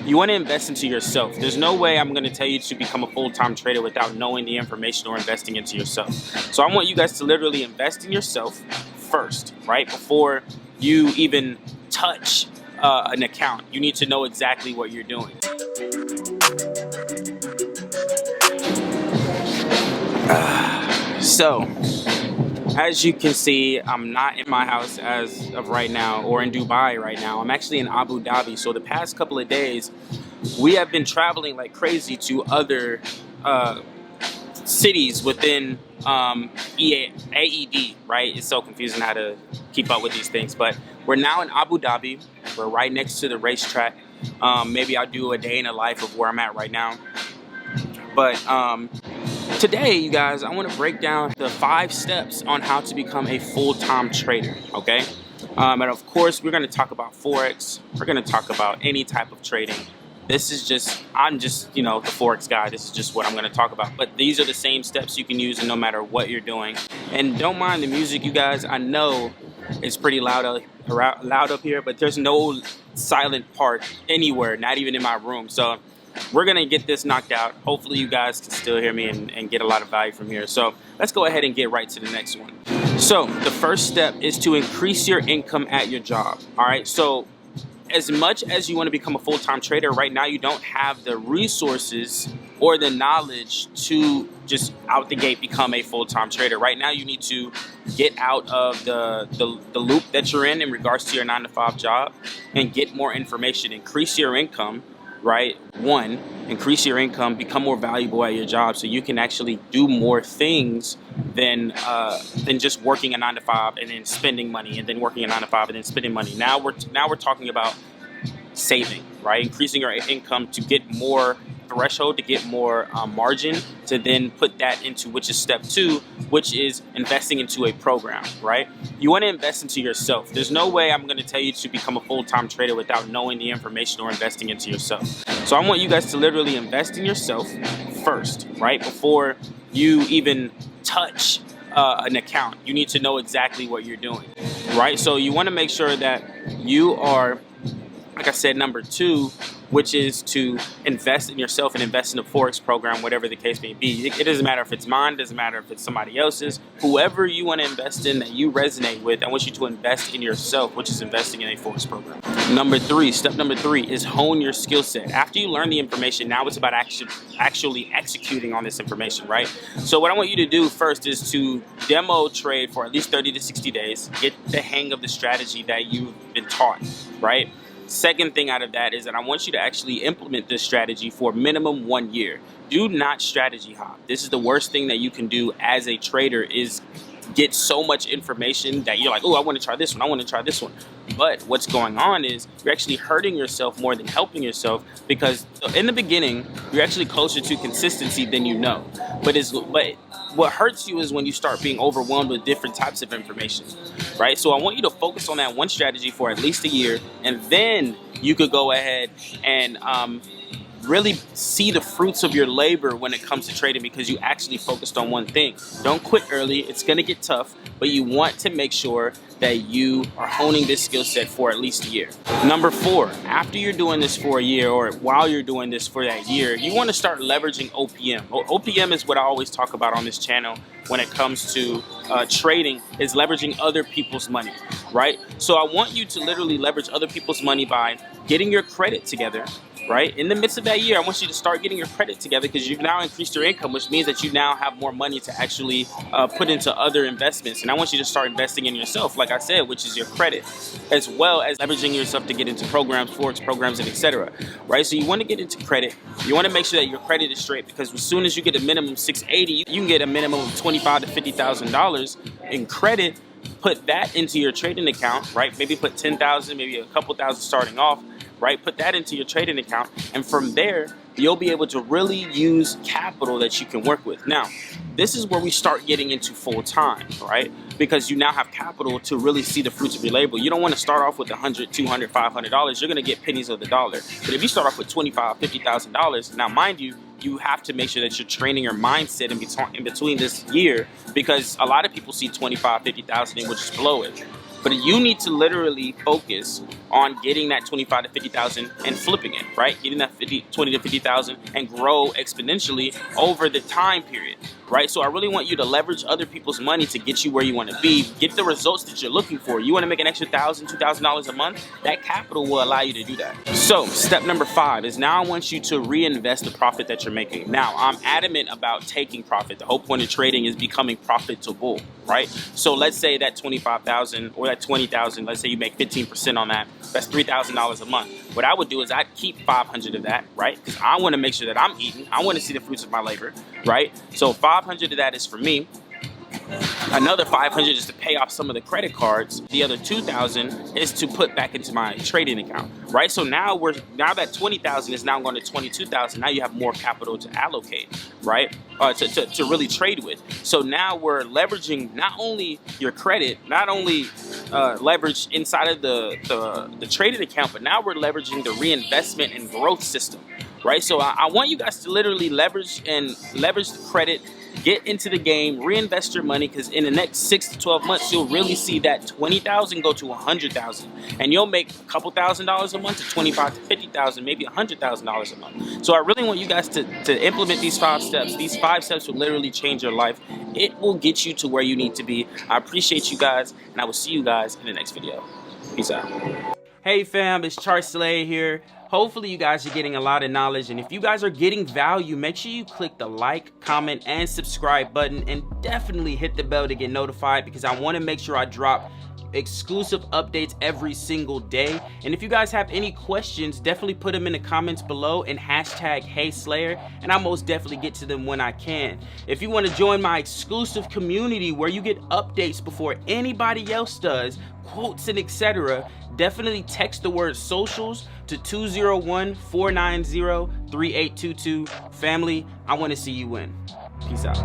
You want to invest into yourself. There's no way I'm going to tell you to become a full-time trader without knowing the information or investing into yourself. So I want you guys to literally invest in yourself first, right? Before you even touch an account, you need to know exactly what you're doing. So, as you can see, I'm not in my house as of right now, or in Dubai right now. I'm actually in Abu Dhabi. So the past couple of days, we have been traveling like crazy to other cities within AED, right? It's so confusing how to keep up with these things. But we're now in Abu Dhabi. We're right next to the racetrack. Maybe I'll do a day in the life of where I'm at right now. But today, you guys, I want to break down the 5 steps on how to become a full-time trader, okay? And of course, we're going to talk about Forex. We're going to talk about any type of trading. This is just, I'm just, you know, the Forex guy. This is just what I'm going to talk about. But these are the same steps you can use no matter what you're doing. And don't mind the music, you guys. I know it's pretty loud up here, but there's no silent part anywhere, not even in my room. So we're going to get this knocked out. Hopefully you guys can still hear me and get a lot of value from here. So let's go ahead and get right to the next one. So the first step is to increase your income at your job. All right. So as much as you want to become a full-time trader, right now you don't have the resources or the knowledge to just out the gate become a full-time trader. Right now you need to get out of the loop that you're in regards to your 9-to-5 job and get more information, increase your income. Right? 1, increase your income, become more valuable at your job so you can actually do more things than just working a 9-to-5 and then spending money, and then working a 9-to-5 and then spending money. Now we're talking about saving, right? Increasing your income to get more threshold, to get more margin, to then put that into, which is step 2, which is investing into a program, right? You want to invest into yourself. There's no way I'm going to tell you to become a full-time trader without knowing the information or investing into yourself. So I want you guys to literally invest in yourself first, right? Before you even touch an account, you need to know exactly what you're doing, right? So you want to make sure that you are, like I said, number 2, which is to invest in yourself and invest in a Forex program, whatever the case may be. It doesn't matter if it's mine, it doesn't matter if it's somebody else's. Whoever you want to invest in that you resonate with, I want you to invest in yourself, which is investing in a Forex program. Number 3, step number 3 is hone your skill set. After you learn the information, now it's about actually executing on this information, right? So what I want you to do first is to demo trade for at least 30 to 60 days, get the hang of the strategy that you've been taught, right? Second thing out of that is that I want you to actually implement this strategy for minimum 1 year. Do not strategy hop. This is the worst thing that you can do as a trader, is get so much information that you're like, oh, I want to try this one, I want to try this one. But what's going on is you're actually hurting yourself more than helping yourself, because in the beginning, you're actually closer to consistency than you know. But what hurts you is when you start being overwhelmed with different types of information, right? So I want you to focus on that one strategy for at least a year, and then you could go ahead and really see the fruits of your labor when it comes to trading, because you actually focused on one thing. Don't quit early. It's going to get tough, but you want to make sure that you are honing this skill set for at least a year. Number 4, after you're doing this for a year, or while you're doing this for that year, you want to start leveraging OPM. OPM is what I always talk about on this channel when it comes to trading, is leveraging other people's money, right? So I want you to literally leverage other people's money by getting your credit together, right? In the midst of that year, I want you to start getting your credit together, because you've now increased your income, which means that you now have more money to actually put into other investments. And I want you to start investing in yourself, like I said, which is your credit, as well as leveraging yourself to get into programs, Forex programs, and etc. Right? So you want to get into credit. You want to make sure that your credit is straight, because as soon as you get a minimum 680, you can get a minimum of $25,000 to $50,000 in credit. Put that into your trading account, right? Maybe put 10,000, maybe a couple thousand starting off, right? Put that into your trading account, and from there, you'll be able to really use capital that you can work with. Now, this is where we start getting into full time, right? Because you now have capital to really see the fruits of your labor. You don't want to start off with $100, $200, $500. You're going to get pennies of the dollar. But if you start off with $25,000, $50,000, now mind you, you have to make sure that you're training your mindset in between this year, because a lot of people see $25,000, $50,000 and will just blow it. But you need to literally focus on getting that 25 to 50,000 and flipping it, right? Getting that 20 to 50,000 and grow exponentially over the time period, right? So I really want you to leverage other people's money to get you where you want to be, get the results that you're looking for. You want to make an extra $1,000, $2,000 a month? That capital will allow you to do that. So step number 5 is now I want you to reinvest the profit that you're making. Now, I'm adamant about taking profit. The whole point of trading is becoming profitable, right? So let's say that 25,000 or that 20,000, let's say you make 15% on that, that's $3,000 a month. What I would do is I'd keep 500 of that, right? Because I want to make sure that I'm eating. I want to see the fruits of my labor, right? So 500 of that is for me. Another 500 is to pay off some of the credit cards. The other 2,000 is to put back into my trading account, right? So now that 20,000 is now going to 22,000. Now you have more capital to allocate, right? To really trade with. So now we're leveraging not only your credit, not only leverage inside of the trading account, but now we're leveraging the reinvestment and growth system, right? So I want you guys to literally leverage the credit. Get into the game, reinvest your money, because in the next 6 to 12 months, you'll really see that 20,000 go to 100,000, and you'll make a couple $1,000s a month to 25 to 50,000, maybe $100,000 a month. So I really want you guys to implement these 5 steps. These 5 steps will literally change your life. It will get you to where you need to be. I appreciate you guys, and I will see you guys in the next video. Peace out. Hey fam, it's Charles here. Hopefully you guys are getting a lot of knowledge, and if you guys are getting value, make sure you click the like, comment, and subscribe button, and definitely hit the bell to get notified, because I want to make sure I drop exclusive updates every single day. And if you guys have any questions, definitely put them in the comments below and hashtag HeySlayer, and I'll most definitely get to them when I can. If you want to join my exclusive community where you get updates before anybody else does, quotes and etc., definitely text the word socials to 201-490-3822. Family, I want to see you win. Peace out.